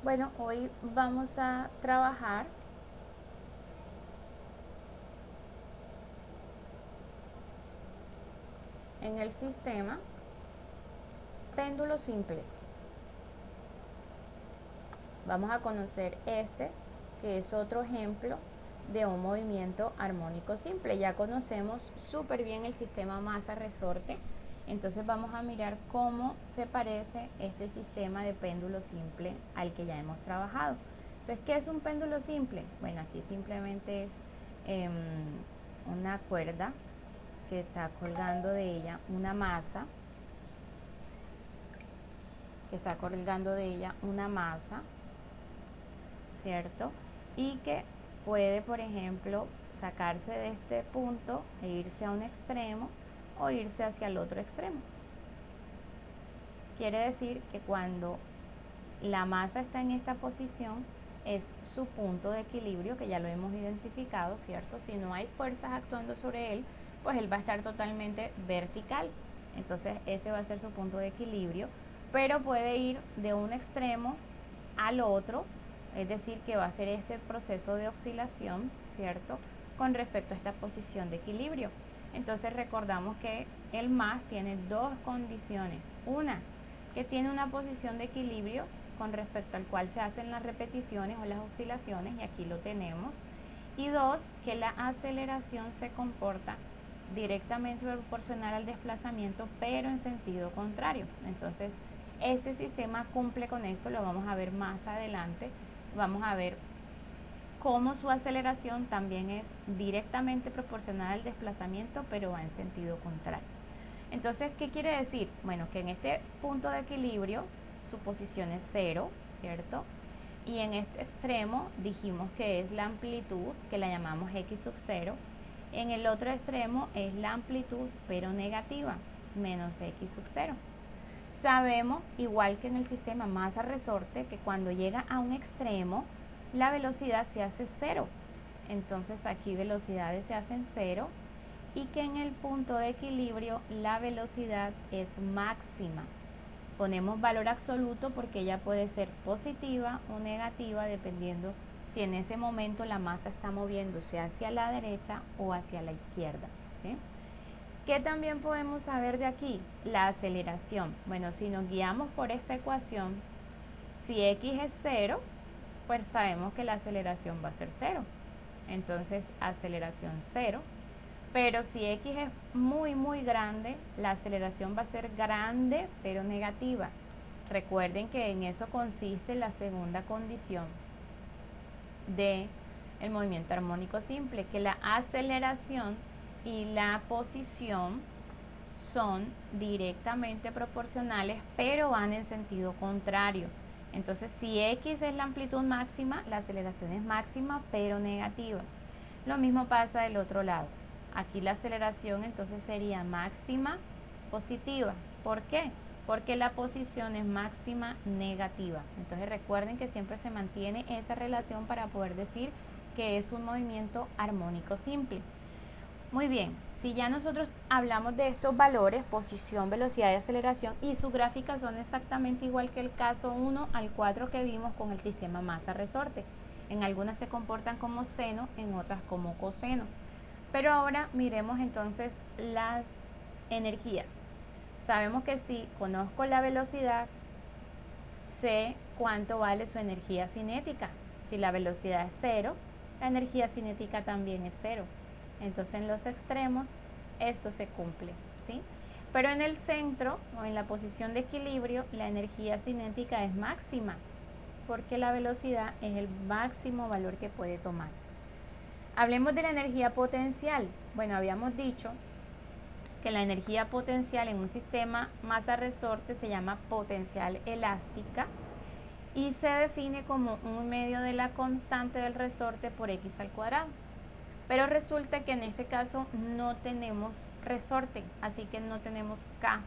Bueno, hoy vamos a trabajar en el sistema péndulo simple. Vamos a conocer este, que es otro ejemplo de un movimiento armónico simple. Ya conocemos súper bien el sistema masa-resorte, entonces vamos a mirar cómo se parece este sistema de péndulo simple al que ya hemos trabajado. Entonces, ¿qué es un péndulo simple? Bueno, aquí simplemente es una cuerda que está colgando de ella una masa, ¿cierto? Y que puede, por ejemplo, sacarse de este punto e irse a un extremo o irse hacia el otro extremo. Quiere decir que cuando la masa está en esta posición es su punto de equilibrio, que ya lo hemos identificado, ¿cierto? Si no hay fuerzas actuando sobre él, pues él va a estar totalmente vertical. Entonces ese va a ser su punto de equilibrio, pero puede ir de un extremo al otro, es decir, que va a ser este proceso de oscilación, ¿cierto? Con respecto a esta posición de equilibrio. Entonces recordamos que el más tiene dos condiciones. Una, que tiene una posición de equilibrio con respecto al cual se hacen las repeticiones o las oscilaciones, y aquí lo tenemos. Y dos, que la aceleración se comporta directamente proporcional al desplazamiento, pero en sentido contrario. Entonces, este sistema cumple con esto, lo vamos a ver más adelante. Vamos a ver cómo su aceleración también es directamente proporcional al desplazamiento, pero va en sentido contrario. Entonces, ¿qué quiere decir? Bueno, que en este punto de equilibrio su posición es 0, ¿cierto? Y en este extremo dijimos que es la amplitud, que la llamamos x sub 0. En el otro extremo es la amplitud, pero negativa, menos x sub 0. Sabemos, igual que en el sistema masa-resorte, que cuando llega a un extremo, la velocidad se hace 0. Entonces aquí velocidades se hacen 0, y que en el punto de equilibrio la velocidad es máxima. Ponemos valor absoluto porque ella puede ser positiva o negativa dependiendo si en ese momento la masa está moviéndose hacia la derecha o hacia la izquierda, ¿sí? ¿Qué también podemos saber de aquí? La aceleración. Bueno, si nos guiamos por esta ecuación, si x es 0, pues sabemos que la aceleración va a ser 0. Entonces, aceleración 0. Pero si x es muy grande, la aceleración va a ser grande, pero negativa. Recuerden que en eso consiste la segunda condición del movimiento armónico simple, que la aceleración y la posición son directamente proporcionales, pero van en sentido contrario. Entonces, si x es la amplitud máxima, la aceleración es máxima, pero negativa. Lo mismo pasa del otro lado. Aquí la aceleración entonces sería máxima positiva. ¿Por qué? Porque la posición es máxima negativa. Entonces recuerden que siempre se mantiene esa relación para poder decir que es un movimiento armónico simple. Muy bien, si ya nosotros hablamos de estos valores, posición, velocidad y aceleración, y su gráfica son exactamente igual que el caso 1 al 4 que vimos con el sistema masa-resorte. En algunas se comportan como seno, en otras como coseno. Pero ahora miremos entonces las energías. Sabemos que si conozco la velocidad, sé cuánto vale su energía cinética. Si la velocidad es 0, la energía cinética también es 0. Entonces en los extremos esto se cumple, ¿sí? Pero en el centro o en la posición de equilibrio la energía cinética es máxima, porque la velocidad es el máximo valor que puede tomar. Hablemos de la energía potencial. Bueno, habíamos dicho que la energía potencial en un sistema masa-resorte se llama potencial elástica y se define como un medio de la constante del resorte por x al cuadrado. Pero resulta que en este caso no tenemos resorte, así que no tenemos K,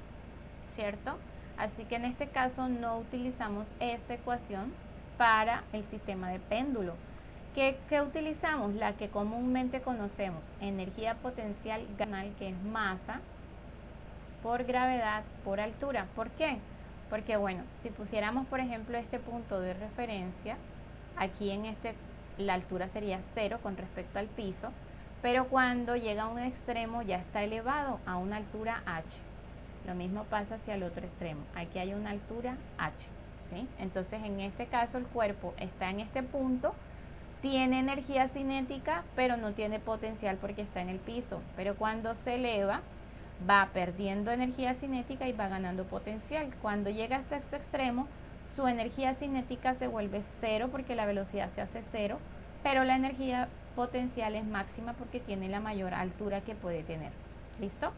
¿cierto? Así que en este caso no utilizamos esta ecuación para el sistema de péndulo. ¿Qué utilizamos? La que comúnmente conocemos, energía potencial gravitacional, que es masa por gravedad por altura. ¿Por qué? Porque bueno, si pusiéramos por ejemplo este punto de referencia, aquí en la altura sería 0 con respecto al piso, pero cuando llega a un extremo ya está elevado a una altura h. Lo mismo pasa hacia el otro extremo. Aquí hay una altura h, ¿sí? Entonces en este caso el cuerpo está en este punto, tiene energía cinética, pero no tiene potencial porque está en el piso. Pero cuando se eleva, va perdiendo energía cinética y va ganando potencial. Cuando llega hasta este extremo, su energía cinética se vuelve 0 porque la velocidad se hace 0, pero la energía potencial es máxima porque tiene la mayor altura que puede tener. ¿Listo?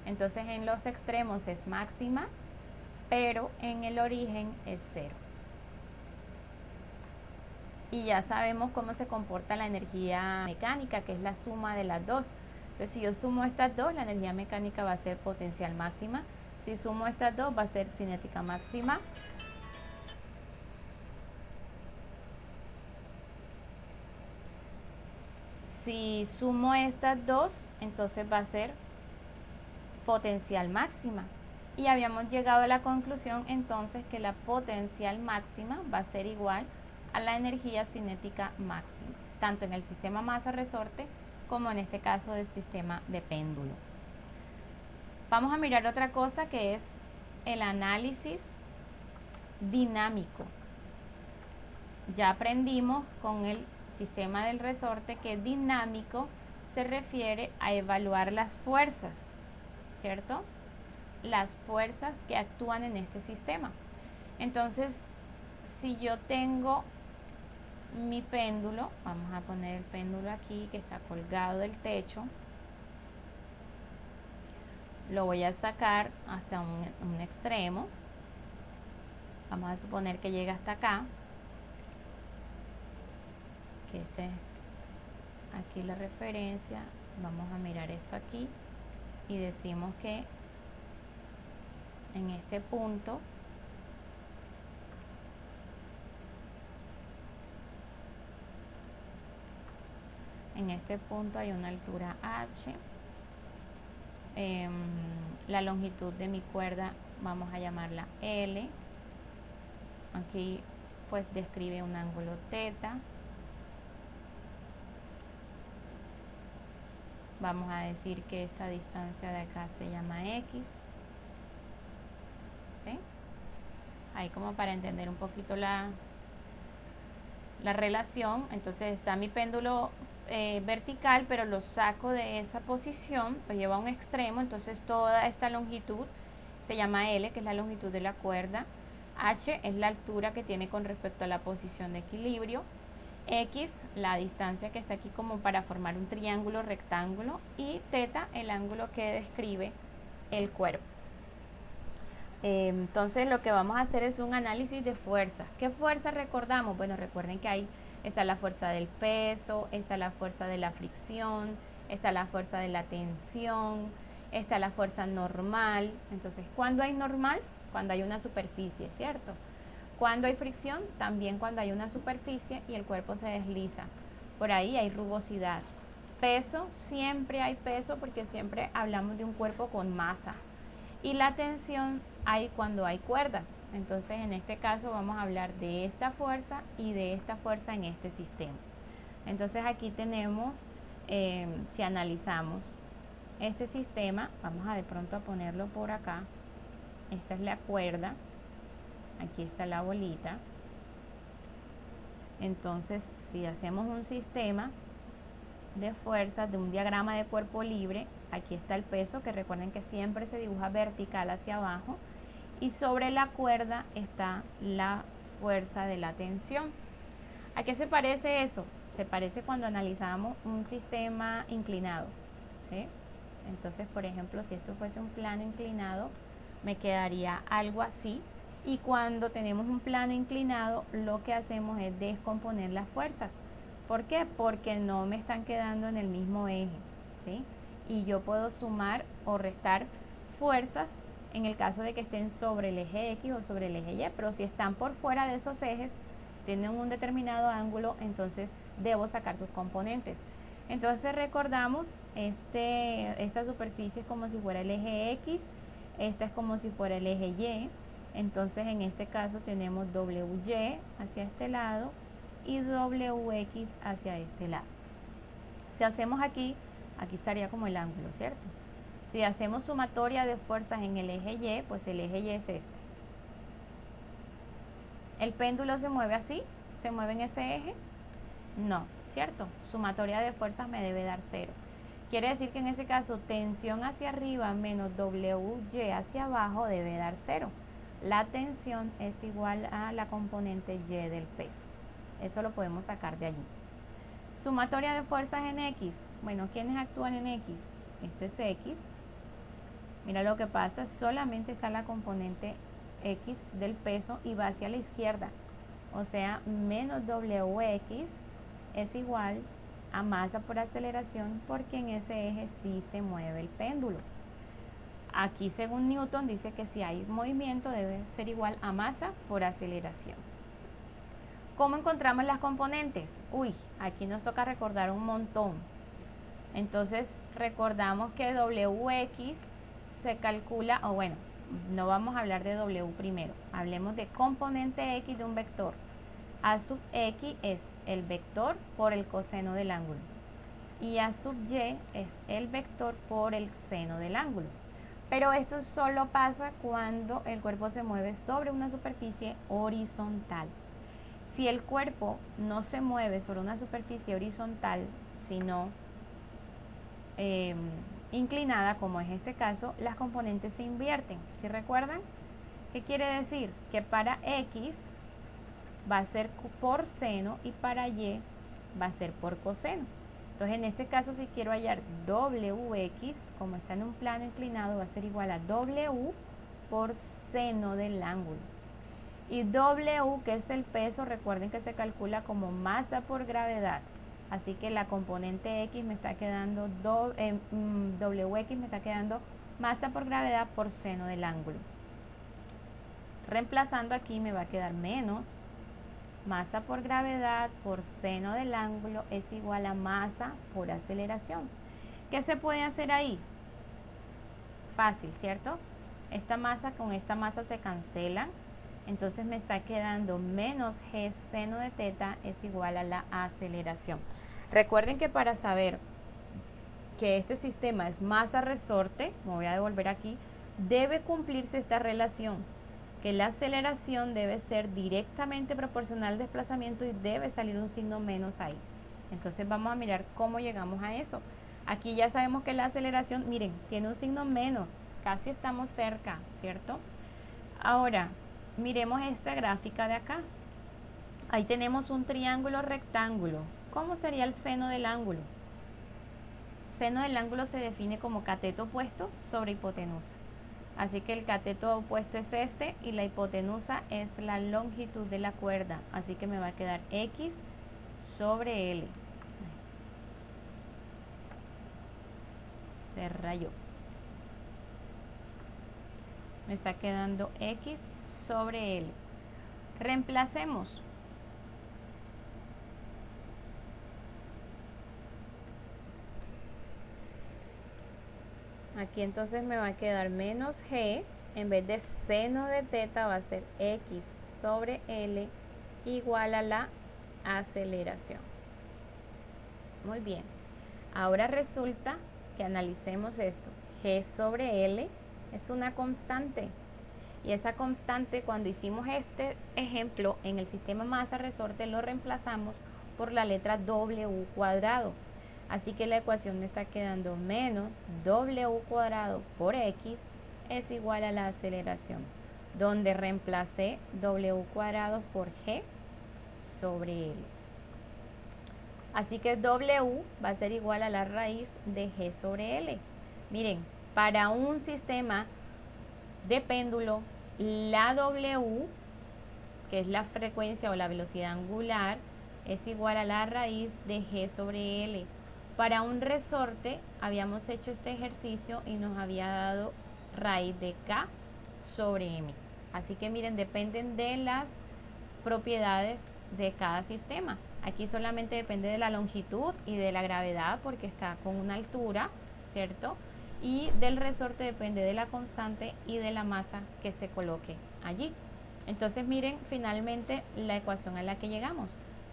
Entonces en los extremos es máxima, pero en el origen es 0. Y ya sabemos cómo se comporta la energía mecánica, que es la suma de las dos. Entonces si yo sumo estas dos, la energía mecánica va a ser potencial máxima. Si sumo estas dos, va a ser cinética máxima. Si sumo estas dos, entonces va a ser potencial máxima. Y habíamos llegado a la conclusión entonces que la potencial máxima va a ser igual a la energía cinética máxima, tanto en el sistema masa-resorte como en este caso del sistema de péndulo. Vamos a mirar otra cosa que es el análisis dinámico. Ya aprendimos con el sistema del resorte que dinámico se refiere a evaluar las fuerzas, ¿cierto? Las fuerzas que actúan en este sistema. Entonces, si yo tengo mi péndulo, vamos a poner el péndulo aquí que está colgado del techo, lo voy a sacar hasta un extremo, vamos a suponer que llega hasta acá, que este es aquí la referencia, vamos a mirar esto aquí y decimos que en este punto hay una altura h, la longitud de mi cuerda vamos a llamarla L, aquí pues describe un ángulo θ, vamos a decir que esta distancia de acá se llama X, ¿sí? Ahí como para entender un poquito la relación. Entonces está mi péndulo vertical, pero lo saco de esa posición, lo llevo a un extremo, entonces toda esta longitud se llama L, que es la longitud de la cuerda, H es la altura que tiene con respecto a la posición de equilibrio, X, la distancia que está aquí como para formar un triángulo rectángulo, y θ, el ángulo que describe el cuerpo. Entonces lo que vamos a hacer es un análisis de fuerzas. ¿Qué fuerzas recordamos? Bueno, recuerden que ahí está la fuerza del peso, está la fuerza de la fricción, está la fuerza de la tensión, está la fuerza normal. Entonces, ¿cuándo hay normal? Cuando hay una superficie, ¿cierto? Cuando hay fricción, también cuando hay una superficie y el cuerpo se desliza. Por ahí hay rugosidad. Peso, siempre hay peso porque siempre hablamos de un cuerpo con masa. Y la tensión hay cuando hay cuerdas. Entonces en este caso vamos a hablar de esta fuerza y de esta fuerza en este sistema. Entonces aquí tenemos, si analizamos este sistema, vamos a de pronto a ponerlo por acá. Esta es la cuerda, aquí está la bolita. Entonces si hacemos un sistema de fuerzas, de un diagrama de cuerpo libre, aquí está el peso, que recuerden que siempre se dibuja vertical hacia abajo, y sobre la cuerda está la fuerza de la tensión. ¿A qué se parece eso? Se parece cuando analizamos un sistema inclinado, ¿sí? Entonces, por ejemplo, si esto fuese un plano inclinado, me quedaría algo así, y cuando tenemos un plano inclinado, lo que hacemos es descomponer las fuerzas. ¿Por qué? Porque no me están quedando en el mismo eje, ¿sí? Y yo puedo sumar o restar fuerzas en el caso de que estén sobre el eje X o sobre el eje Y, pero si están por fuera de esos ejes, tienen un determinado ángulo, entonces debo sacar sus componentes. Entonces recordamos, esta superficie es como si fuera el eje X, esta es como si fuera el eje Y, Entonces en este caso tenemos WY hacia este lado y WX hacia este lado. Si hacemos aquí estaría como el ángulo, ¿cierto? Si hacemos sumatoria de fuerzas en el eje Y, pues el eje Y es este. ¿El péndulo se mueve así? ¿Se mueve en ese eje? No, ¿cierto? Sumatoria de fuerzas me debe dar 0. Quiere decir que en ese caso tensión hacia arriba menos WY hacia abajo debe dar 0. La tensión es igual a la componente Y del peso. Eso lo podemos sacar de allí. Sumatoria de fuerzas en X. Bueno, ¿quiénes actúan en X? Este es X. Mira lo que pasa, solamente está la componente X del peso y va hacia la izquierda. O sea, menos WX es igual a masa por aceleración, porque en ese eje sí se mueve el péndulo. Aquí, según Newton, dice que si hay movimiento debe ser igual a masa por aceleración. ¿Cómo encontramos las componentes? Uy, aquí nos toca recordar un montón. Entonces, recordamos que WX se calcula, o bueno, no vamos a hablar de W primero. Hablemos de componente X de un vector. A sub X es el vector por el coseno del ángulo. Y A sub Y es el vector por el seno del ángulo. Pero esto solo pasa cuando el cuerpo se mueve sobre una superficie horizontal. Si el cuerpo no se mueve sobre una superficie horizontal, sino inclinada, como es este caso, las componentes se invierten. ¿Sí recuerdan? ¿Qué quiere decir? Que para X va a ser por seno y para Y va a ser por coseno. Entonces, en este caso, si quiero hallar WX, como está en un plano inclinado, va a ser igual a W por seno del ángulo. Y W, que es el peso, recuerden que se calcula como masa por gravedad. Así que la componente X me está quedando, WX me está quedando masa por gravedad por seno del ángulo. Reemplazando aquí me va a quedar menos masa por gravedad por seno del ángulo es igual a masa por aceleración. ¿Qué se puede hacer ahí? Fácil, ¿cierto? Esta masa con esta masa se cancelan. Entonces me está quedando menos G seno de teta es igual a la aceleración. Recuerden que para saber que este sistema es masa resorte, me voy a devolver aquí, debe cumplirse esta relación, que la aceleración debe ser directamente proporcional al desplazamiento y debe salir un signo menos ahí. Entonces vamos a mirar cómo llegamos a eso. Aquí ya sabemos que la aceleración, miren, tiene un signo menos, casi estamos cerca, ¿cierto? Ahora, miremos esta gráfica de acá. Ahí tenemos un triángulo rectángulo. ¿Cómo sería el seno del ángulo? Seno del ángulo se define como cateto opuesto sobre hipotenusa. Así que el cateto opuesto es este y la hipotenusa es la longitud de la cuerda. Así que me va a quedar X sobre L. Se rayó. Me está quedando X sobre L. Reemplacemos. Aquí entonces me va a quedar menos G, en vez de seno de teta va a ser X sobre L igual a la aceleración. Muy bien. Ahora resulta que analicemos esto. G sobre L es una constante. Y esa constante, cuando hicimos este ejemplo en el sistema masa resorte, lo reemplazamos por la letra W cuadrado. Así que la ecuación me está quedando menos W cuadrado por X es igual a la aceleración, donde reemplacé W cuadrado por G sobre L. Así que W va a ser igual a la raíz de G sobre L. Miren, para un sistema de péndulo, la W, que es la frecuencia o la velocidad angular, es igual a la raíz de G sobre L. Para un resorte habíamos hecho este ejercicio y nos había dado raíz de K sobre M. Así que miren, dependen de las propiedades de cada sistema. Aquí solamente depende de la longitud y de la gravedad porque está con una altura, ¿cierto? Y del resorte depende de la constante y de la masa que se coloque allí. Entonces miren finalmente la ecuación a la que llegamos.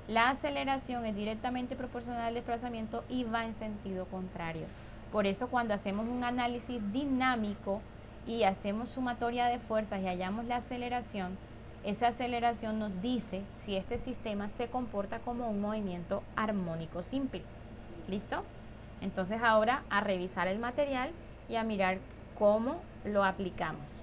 La aceleración es directamente proporcional al desplazamiento y va en sentido contrario. Por eso cuando hacemos un análisis dinámico y hacemos sumatoria de fuerzas y hallamos la aceleración, esa aceleración nos dice si este sistema se comporta como un movimiento armónico simple. ¿Listo? Entonces ahora a revisar el material y a mirar cómo lo aplicamos.